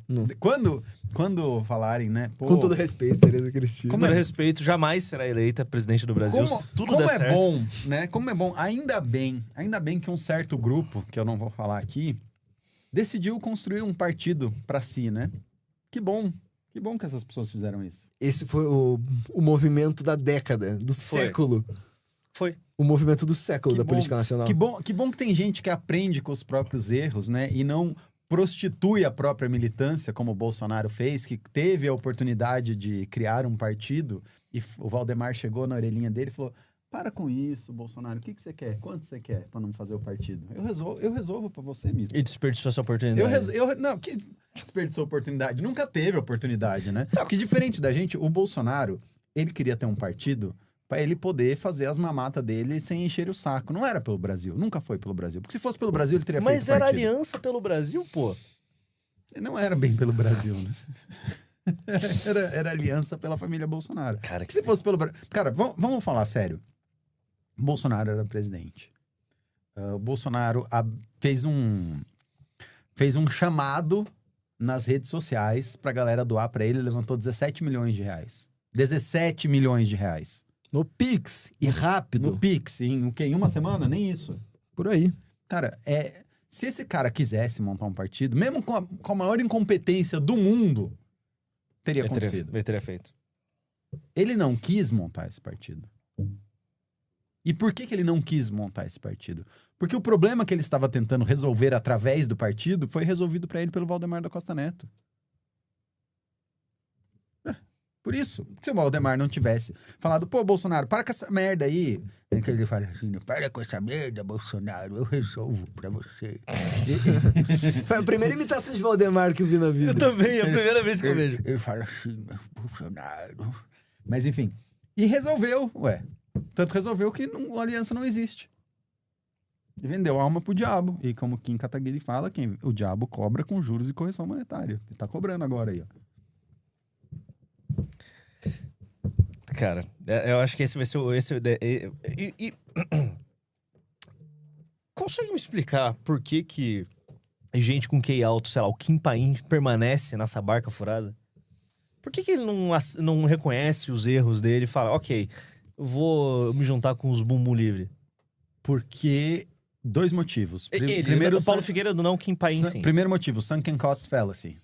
Não. Quando falarem, né? Pô, Com todo respeito, Tereza Cristina. Com todo respeito, jamais será eleita presidente do Brasil. Como é certo. Bom, né? Como é bom. Ainda bem que um certo grupo, que eu não vou falar aqui, decidiu construir um partido pra si, né? Que bom que essas pessoas fizeram isso. Esse foi o movimento da década, do século. Foi. O movimento do século da política nacional. Que bom que tem gente que aprende com os próprios erros, né? E não prostitui a própria militância, como o Bolsonaro fez, que teve a oportunidade de criar um partido, e o Valdemar chegou na orelhinha dele e falou: para com isso, Bolsonaro, o que você quer? Quanto você quer para não fazer o partido? Eu resolvo para você, Mito. E desperdiçou essa oportunidade. Não, que desperdiçou oportunidade? Nunca teve oportunidade, né? Porque diferente da gente, o Bolsonaro, ele queria ter um partido para ele poder fazer as mamatas dele sem encher o saco. Não era pelo Brasil, nunca foi pelo Brasil. Porque se fosse pelo Brasil, ele teria feito Mas era partido. Aliança pelo Brasil, pô. Não era bem pelo Brasil, né? Era aliança pela família Bolsonaro. Cara, se fosse pelo Brasil... Cara, vamos falar sério. Bolsonaro era presidente. O Bolsonaro fez um chamado nas redes sociais pra galera doar pra ele. Levantou 17 milhões de reais. 17 milhões de reais. No Pix, e rápido. No Pix, em o quê? Em uma semana? Nem isso. Por aí. Cara, se esse cara quisesse montar um partido, mesmo com a maior incompetência do mundo, teria acontecido. Ele teria feito. Ele não quis montar esse partido. E por que ele não quis montar esse partido? Porque o problema que ele estava tentando resolver através do partido foi resolvido para ele pelo Valdemar da Costa Neto. Por isso, se o Valdemar não tivesse falado, pô, Bolsonaro, para com essa merda aí. É que ele fala assim, para com essa merda, Bolsonaro, eu resolvo pra você. Foi a primeira imitação de Valdemar que eu vi na vida. Eu também, é a primeira vez que eu vejo. Ele fala assim, Bolsonaro. Mas enfim, e resolveu, Tanto resolveu que a aliança não existe. E vendeu a alma pro diabo. E como Kim Kataguiri fala, o diabo cobra com juros e correção monetária. Ele tá cobrando agora aí, ó. Cara, eu acho que esse vai ser o... Consegue me explicar por que gente com QI alto, sei lá, o Kim Paim permanece nessa barca furada? Por que ele não reconhece os erros dele e fala, ok, eu vou me juntar com os bumbum livre? Porque... 2 motivos. Primeiro, o Paulo Figueiredo não, Kim Paim sim. Primeiro motivo, Sunken Cost Fallacy.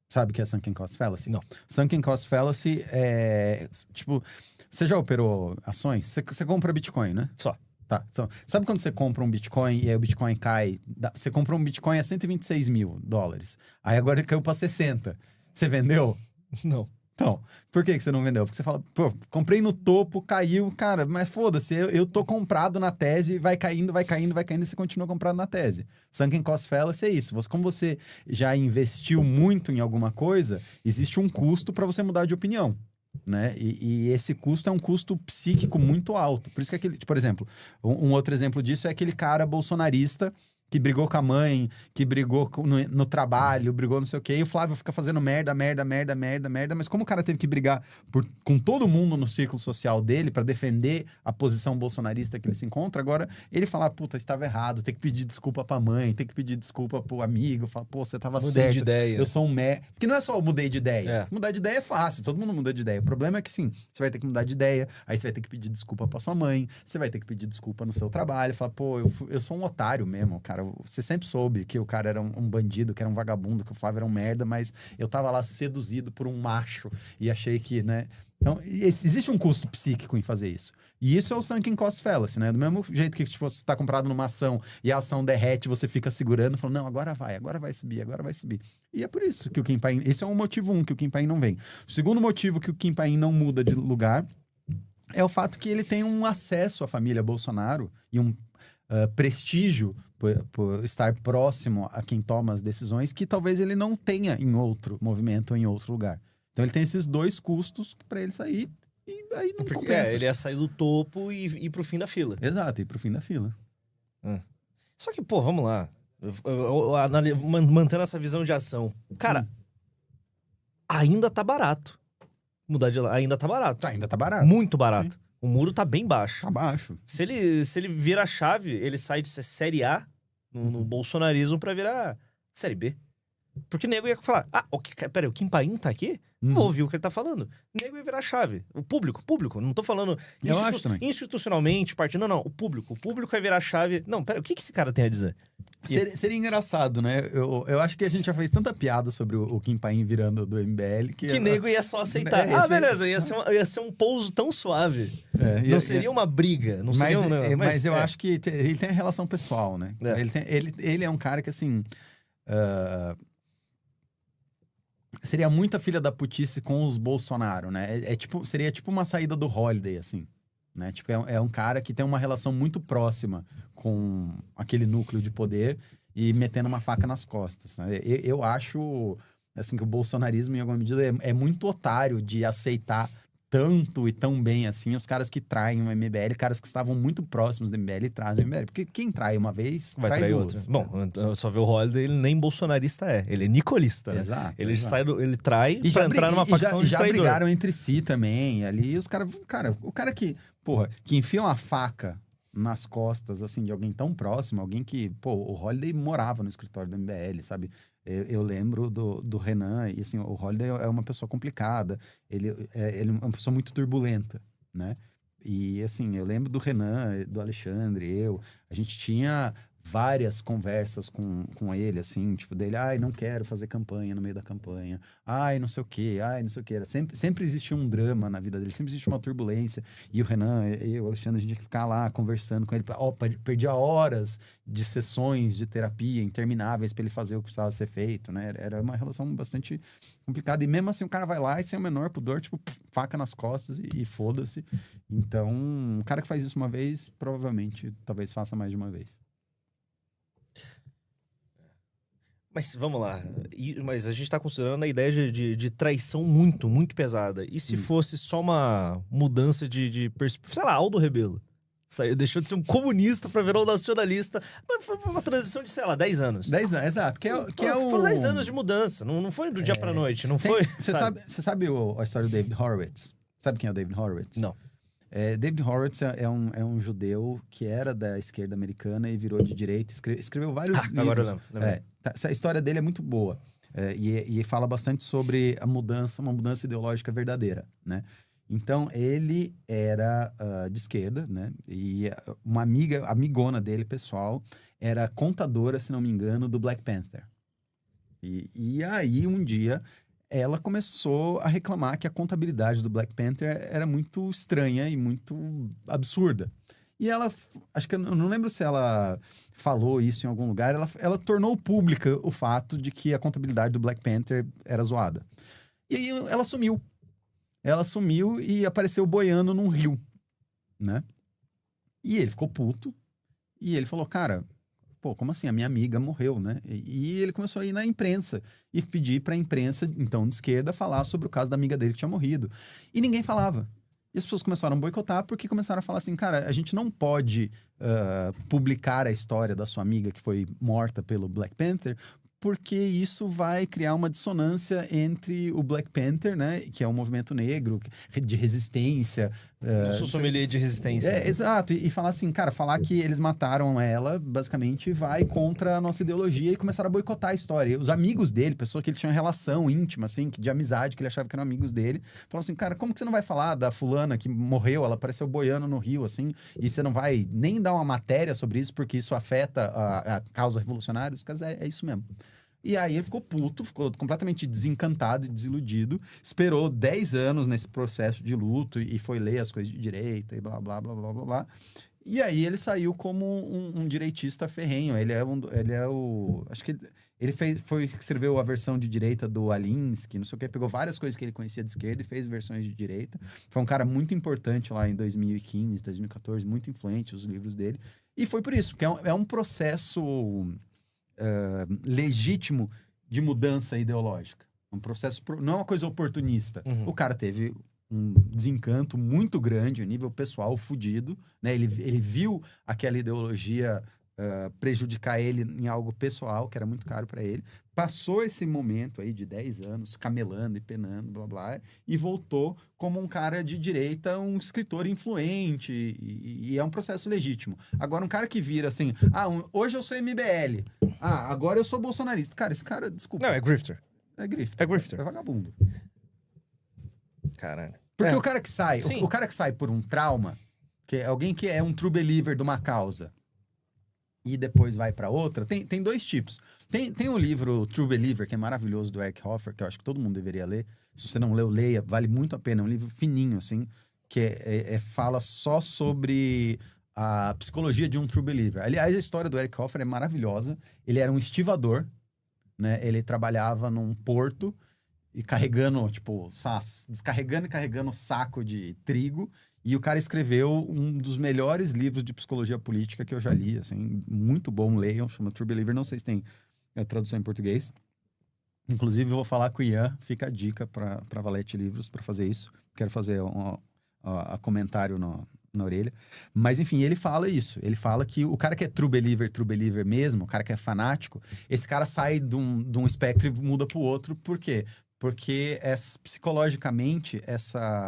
Sabe o que é Sunken Cost Fallacy? Não. Sunken Cost Fallacy é... Tipo, você já operou ações? Você compra Bitcoin, né? Só. Tá. Então, sabe quando você compra um Bitcoin e aí o Bitcoin cai? Você comprou um Bitcoin a $126 mil. Aí agora ele caiu pra 60. Você vendeu? Não. Então, por que você não vendeu? Porque você fala, pô, comprei no topo, caiu, cara, mas foda-se, eu tô comprado na tese, vai caindo, e você continua comprado na tese. Sunken Cost Fallacy é isso. Como você já investiu muito em alguma coisa, existe um custo para você mudar de opinião, né? E esse custo é um custo psíquico muito alto. Por isso que por exemplo, um outro exemplo disso é aquele cara bolsonarista que brigou com a mãe, que brigou no trabalho, brigou não sei o quê, e o Flávio fica fazendo merda, mas como o cara teve que brigar com todo mundo no círculo social dele pra defender a posição bolsonarista que ele se encontra, agora ele fala, puta, estava errado, tem que pedir desculpa pra mãe, tem que pedir desculpa pro amigo, fala, pô, você tava certo. Mudei de ideia. Eu sou um Porque não é só eu mudei de ideia. Mudar de ideia é fácil, todo mundo muda de ideia. O problema é que sim, você vai ter que mudar de ideia, aí você vai ter que pedir desculpa pra sua mãe, você vai ter que pedir desculpa no seu trabalho, falar, pô, eu sou um otário mesmo, cara. Você sempre soube que o cara era um bandido, que era um vagabundo, que o Flávio era um merda, mas eu tava lá seduzido por um macho e achei que, né? Então, existe um custo psíquico em fazer isso. E isso é o Sunken Cost Fallacy, né? Do mesmo jeito que você está comprado numa ação e a ação derrete, você fica segurando, falando, não, agora vai subir. E é por isso que o Kim Paim... Esse é um motivo que o Kim Paim não vem. O segundo motivo que o Kim Paim não muda de lugar é o fato que ele tem um acesso à família Bolsonaro e um prestígio por estar próximo a quem toma as decisões que talvez ele não tenha em outro movimento ou em outro lugar. Então ele tem esses 2 custos para ele sair e aí não compensa. Ele ia sair do topo e ir pro fim da fila. Exato, ir pro fim da fila. Só que, pô, vamos lá. Mantendo essa visão de ação. Cara, ainda tá barato. Ainda tá barato. Ainda tá barato. Muito barato. O muro tá bem baixo. Tá baixo. Se ele vira a chave, ele sai de ser Série A no bolsonarismo pra virar Série B. Porque o nego ia falar, peraí, o Kim Paim tá aqui? Vou ouvir o que ele tá falando. O nego ia virar chave. O público. Não tô falando institucionalmente, partindo, não. O público vai virar chave. Não, peraí, o que esse cara tem a dizer? Seria engraçado, né? Eu acho que a gente já fez tanta piada sobre o Kim Paim virando do MBL que nego ia só aceitar. Beleza, ia ser um pouso tão suave. Não seria uma briga. Não seria mas eu acho que ele tem a relação pessoal, né? Ele é um cara que, assim... seria muita filha da putice com os Bolsonaro, né? Seria tipo uma saída do Holiday, assim. Né? Tipo, é um cara que tem uma relação muito próxima com aquele núcleo de poder e metendo uma faca nas costas. Né? Eu acho assim, que o bolsonarismo, em alguma medida, é muito otário de aceitar tanto e tão bem assim os caras que traem o MBL, caras que estavam muito próximos do MBL e trazem o MBL. Porque quem trai uma vez, vai trair outra. Bom, só ver o Holiday, ele nem bolsonarista ele é nicolista. Né? Exato. Ele trai e pra entrar numa facção de traidor. Já brigaram entre si também. Ali os caras... o cara que enfia uma faca nas costas, assim, de alguém tão próximo, alguém que... o Holiday morava no escritório do MBL, sabe? Eu lembro do Renan, e assim, o Holiday é uma pessoa complicada, ele é uma pessoa muito turbulenta, né? E assim, eu lembro do Renan, do Alexandre, a gente tinha várias conversas com ele, assim, tipo, dele, não quero fazer campanha no meio da campanha, não sei o quê, não sei o quê. Sempre existia um drama na vida dele, sempre existia uma turbulência, e o Renan, o Alexandre, a gente tinha que ficar lá conversando com ele, perdia horas de sessões de terapia intermináveis para ele fazer o que precisava ser feito, né? Era uma relação bastante complicada, e mesmo assim o cara vai lá e sem o menor pudor, tipo, faca nas costas e foda-se. Então, um cara que faz isso uma vez, provavelmente, talvez faça mais de uma vez. Mas vamos lá, mas a gente tá considerando a ideia de traição muito, muito pesada. E se fosse só uma mudança sei lá, Aldo Rebelo? Deixou de ser um comunista pra virar um nacionalista. Mas foi uma transição de, sei lá, 10 anos. 10 anos, exato. Foram 10 anos de mudança. Não foi do dia pra noite, não foi? Você sabe a história do David Horowitz? Sabe quem é o David Horowitz? Não. David Horowitz é um judeu que era da esquerda americana e virou de direita. Escreveu vários livros. Agora eu lembro. A história dele é muito boa. E fala bastante sobre uma mudança ideológica verdadeira, né? Então, ele era de esquerda, né? E uma amigona dele, pessoal, era contadora, se não me engano, do Black Panther. E aí, um dia, ela começou a reclamar que a contabilidade do Black Panther era muito estranha e muito absurda. E ela, acho que eu não lembro se ela falou isso em algum lugar, ela tornou pública o fato de que a contabilidade do Black Panther era zoada. E aí ela sumiu. Ela sumiu e apareceu boiando num rio, né? E ele ficou puto. E ele falou, cara, como assim? A minha amiga morreu, né? E ele começou a ir na imprensa e pedir pra imprensa, então, de esquerda, falar sobre o caso da amiga dele que tinha morrido. E ninguém falava. E as pessoas começaram a boicotar porque começaram a falar assim, cara, a gente não pode publicar a história da sua amiga que foi morta pelo Black Panther, porque isso vai criar uma dissonância entre o Black Panther, né, que é um movimento negro de resistência. Eu sou sommelier de resistência. Exato. E falar assim, cara, falar que eles mataram ela, basicamente, vai contra a nossa ideologia e começaram a boicotar a história. E os amigos dele, pessoas que ele tinha uma relação íntima, assim, de amizade, que ele achava que eram amigos dele, falaram assim, cara, como que você não vai falar da fulana que morreu, ela apareceu boiando no rio, assim, e você não vai nem dar uma matéria sobre isso, porque isso afeta a causa revolucionária? Os caras, é isso mesmo. E aí ele ficou puto, ficou completamente desencantado e desiludido, esperou 10 anos nesse processo de luto e foi ler as coisas de direita e blá, blá, blá, blá, blá, blá. E aí ele saiu como um direitista ferrenho. Ele é o... Acho que ele escreveu a versão de direita do Alinsky, não sei o que, pegou várias coisas que ele conhecia de esquerda e fez versões de direita. Foi um cara muito importante lá em 2015, 2014, muito influente os livros dele. E foi por isso, porque é um processo... legítimo de mudança ideológica. Um processo... Não é uma coisa oportunista. O cara teve um desencanto muito grande a nível pessoal, fudido, né? Ele viu aquela ideologia prejudicar ele em algo pessoal, que era muito caro para ele. passou esse momento aí de 10 anos, camelando e penando, blá, blá, e voltou como um cara de direita, um escritor influente, e é um processo legítimo. Agora, um cara que vira assim, hoje eu sou MBL, agora eu sou bolsonarista. Cara, esse cara, desculpa. Não, é grifter. É grifter. É grifter. É vagabundo. Caralho. Porque o cara que sai, Sim. o cara que sai por um trauma, que é alguém que é um true believer de uma causa, e depois vai pra outra, tem dois tipos. Tem um livro, True Believer, que é maravilhoso, do Eric Hoffer, que eu acho que todo mundo deveria ler. Se você não leu, leia, vale muito a pena. É um livro fininho, assim, que fala só sobre a psicologia de um True Believer. Aliás, a história do Eric Hoffer é maravilhosa. Ele era um estivador, né? Ele trabalhava num porto e carregando, tipo, descarregando e carregando saco de trigo. E o cara escreveu um dos melhores livros de psicologia política que eu já li, assim, muito bom, leiam, chama True Believer, não sei se tem tradução em português. Inclusive, eu vou falar com o Ian, fica a dica para Valete Livros para fazer isso. Quero fazer um comentário na orelha. Mas, enfim, ele fala isso. Ele fala que o cara que é true believer mesmo, o cara que é fanático, esse cara sai de um espectro e muda pro outro. Por quê? Porque psicologicamente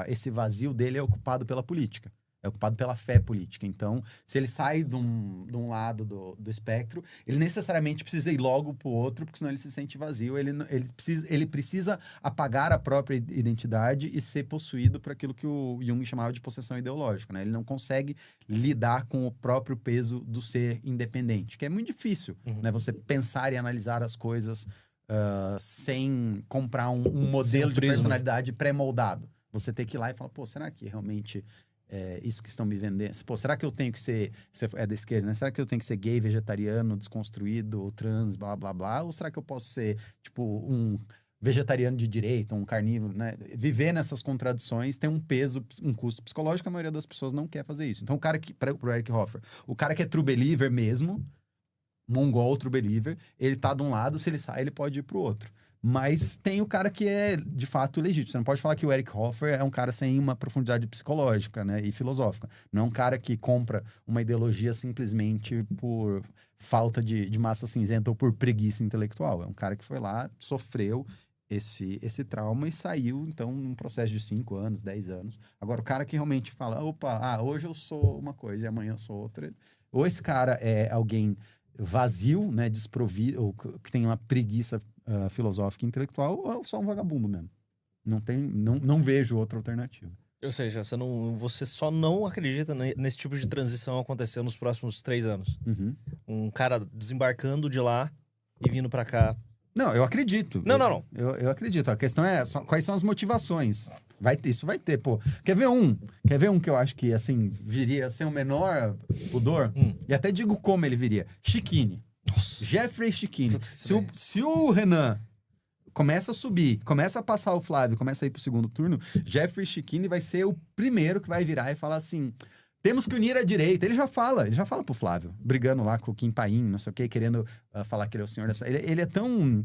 esse vazio dele é ocupado pela política. É ocupado pela fé política. Então, se ele sai de um lado do espectro, ele necessariamente precisa ir logo pro outro, porque senão ele se sente vazio. Ele precisa apagar a própria identidade e ser possuído por aquilo que o Jung chamava de possessão ideológica, né? Ele não consegue lidar com o próprio peso do ser independente, que é muito difícil, né? Você pensar e analisar as coisas sem comprar um modelo de personalidade pré-moldado. Você tem que ir lá e falar, pô, será que realmente é isso que estão me vendendo? Pô, será que eu tenho que ser... Você é da esquerda, né? Será que eu tenho que ser gay, vegetariano, desconstruído, trans, blá, blá, blá? Ou será que eu posso ser, tipo, um vegetariano de direita, um carnívoro, né? Viver nessas contradições tem um peso, um custo psicológico, a maioria das pessoas não quer fazer isso. Então, o cara que... Pro Eric Hoffer, o cara que é true believer mesmo, mongol true believer, ele tá de um lado, se ele sai, ele pode ir pro outro. Mas tem o cara que é, de fato, legítimo. Você não pode falar que o Eric Hoffer é um cara sem uma profundidade psicológica, né, e filosófica. Não é um cara que compra uma ideologia simplesmente por falta de massa cinzenta ou por preguiça intelectual. É um cara que foi lá, sofreu esse trauma e saiu, então, num processo de 5 anos, 10 anos. Agora, o cara que realmente fala, opa, hoje eu sou uma coisa e amanhã eu sou outra. Ou esse cara é alguém vazio, né, desprovido, ou que tem uma preguiça filosófica e intelectual, ou só um vagabundo mesmo. Não vejo outra alternativa. Ou seja, você só não acredita nesse tipo de transição acontecer nos próximos 3 anos. Uhum. Um cara desembarcando de lá e vindo pra cá. Não, eu acredito. Não. Eu acredito. A questão é quais são as motivações. Isso vai ter, pô. Quer ver um que eu acho que, assim, viria sem o menor pudor? E até digo como ele viria. Schiquini. Nossa. Jeffrey Schiquini. Se o Renan começa a subir, começa a passar o Flávio, começa a ir pro segundo turno, Jeffrey Schiquini vai ser o primeiro que vai virar e falar assim... Temos que unir a direita. Ele já fala pro Flávio, brigando lá com o Kim Paim, não sei o quê, querendo falar que ele é o senhor dessa... Ele é tão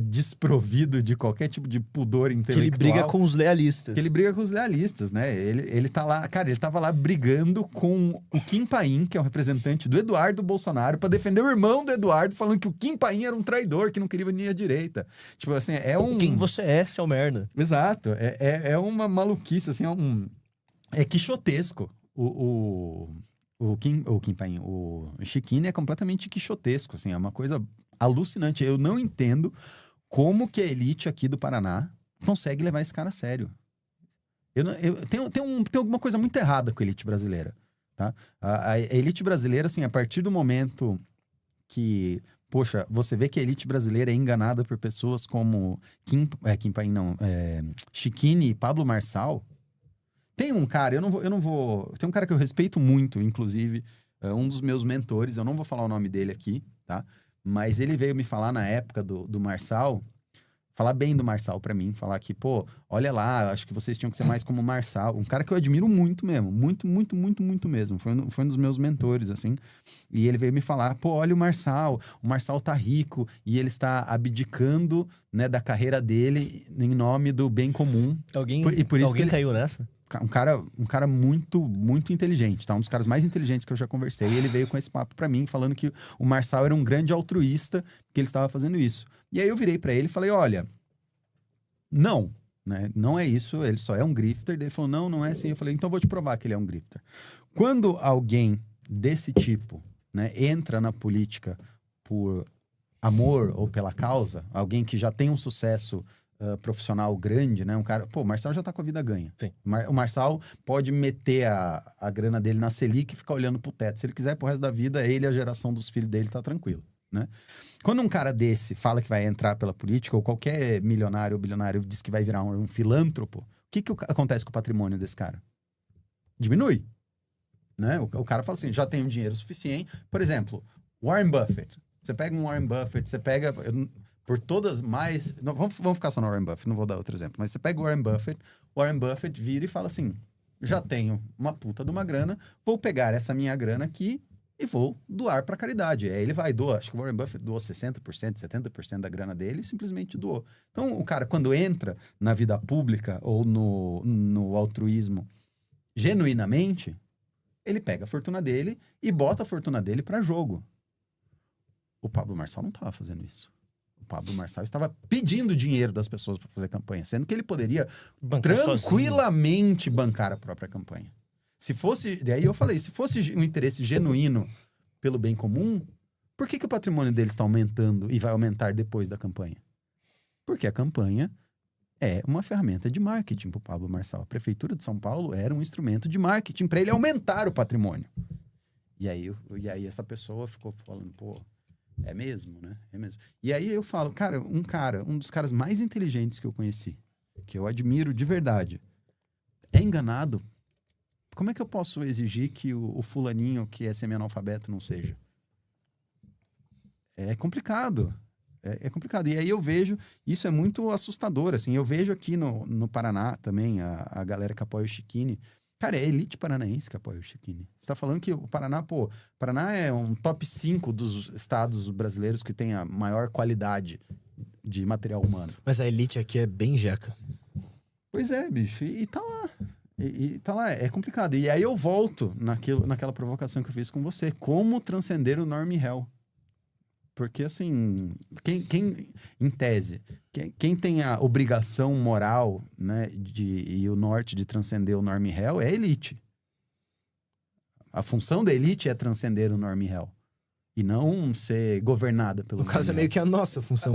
desprovido de qualquer tipo de pudor intelectual. Que ele briga com os lealistas. Né? Ele tá lá... Cara, ele tava lá brigando com o Kim Paim, que é o representante do Eduardo Bolsonaro, pra defender o irmão do Eduardo, falando que o Kim Paim era um traidor, que não queria unir a direita. Tipo assim, Quem você é, seu merda. Exato. É uma maluquice, assim, é quixotesco. O Schiquini é completamente quixotesco, assim, é uma coisa alucinante. Eu não entendo como que a elite aqui do Paraná consegue levar esse cara a sério. Tem alguma coisa muito errada com a elite brasileira, tá? A elite brasileira, assim, a partir do momento que... Poxa, você vê que a elite brasileira é enganada por pessoas como Schiquini e Pablo Marçal. Tem um cara, tem um cara que eu respeito muito, inclusive, um dos meus mentores, eu não vou falar o nome dele aqui, tá? Mas ele veio me falar na época do Marçal, falar bem do Marçal pra mim, falar que, pô, olha lá, acho que vocês tinham que ser mais como o Marçal. Um cara que eu admiro muito mesmo, muito mesmo. Foi um dos meus mentores, assim. E ele veio me falar, pô, olha o Marçal tá rico e ele está abdicando, né, da carreira dele em nome do bem comum. Alguém que caiu nessa? Um cara muito inteligente, tá? Um dos caras mais inteligentes que eu já conversei. E ele veio com esse papo pra mim, falando que o Marçal era um grande altruísta, que ele estava fazendo isso. E aí eu virei pra ele e falei, olha, não, né? Não é isso, ele só é um grifter. Ele falou, não é assim. Eu falei, então eu vou te provar que ele é um grifter. Quando alguém desse tipo, né, entra na política por amor ou pela causa, alguém que já tem um sucesso profissional grande, né? Um cara... Pô, o Marçal já tá com a vida ganha. Sim. O Marçal pode meter a grana dele na Selic e ficar olhando pro teto. Se ele quiser pro resto da vida, ele e a geração dos filhos dele tá tranquilo, né? Quando um cara desse fala que vai entrar pela política, ou qualquer milionário ou bilionário diz que vai virar um filântropo, o que acontece com o patrimônio desse cara? Diminui, né? O cara fala assim, já tenho dinheiro suficiente. Por exemplo, Warren Buffett. Você pega um Warren Buffett, você pega... Por todas mais... Não, vamos ficar só no Warren Buffett, não vou dar outro exemplo. Mas você pega o Warren Buffett vira e fala assim, já tenho uma puta de uma grana, vou pegar essa minha grana aqui e vou doar pra caridade. Aí ele vai doar, acho que o Warren Buffett doou 60%, 70% da grana dele e simplesmente doou. Então, o cara, quando entra na vida pública ou no altruísmo genuinamente, ele pega a fortuna dele e bota a fortuna dele pra jogo. O Pablo Marçal não estava fazendo isso. O Pablo Marçal estava pedindo dinheiro das pessoas para fazer campanha, sendo que ele poderia tranquilamente bancar a própria campanha. Se fosse... Daí eu falei, se fosse um interesse genuíno pelo bem comum, por que o patrimônio dele está aumentando e vai aumentar depois da campanha? Porque a campanha é uma ferramenta de marketing para o Pablo Marçal. A Prefeitura de São Paulo era um instrumento de marketing para ele aumentar o patrimônio. E aí essa pessoa ficou falando, pô, é mesmo, né? É mesmo. E aí eu falo, um dos caras mais inteligentes que eu conheci, que eu admiro de verdade, é enganado. Como é que eu posso exigir que o fulaninho que é semi-analfabeto não seja? É complicado. É complicado. E aí eu vejo, isso é muito assustador, assim. Eu vejo aqui no Paraná também, a galera que apoia o Chiquini. Cara, é a elite paranaense que apoia o Chiquini. Você tá falando que o Paraná, o Paraná é um top 5 dos estados brasileiros que tem a maior qualidade de material humano. Mas a elite aqui é bem jeca. Pois é, bicho. E tá lá. E tá lá. É complicado. E aí eu volto naquela provocação que eu fiz com você. Como transcender o norm réu? Porque, assim, em tese, quem tem a obrigação moral, né, e o norte de transcender o norm réu é a elite. A função da elite é transcender o norm réu. E não ser governada pelo norm réu. No caso, é meio que a nossa função.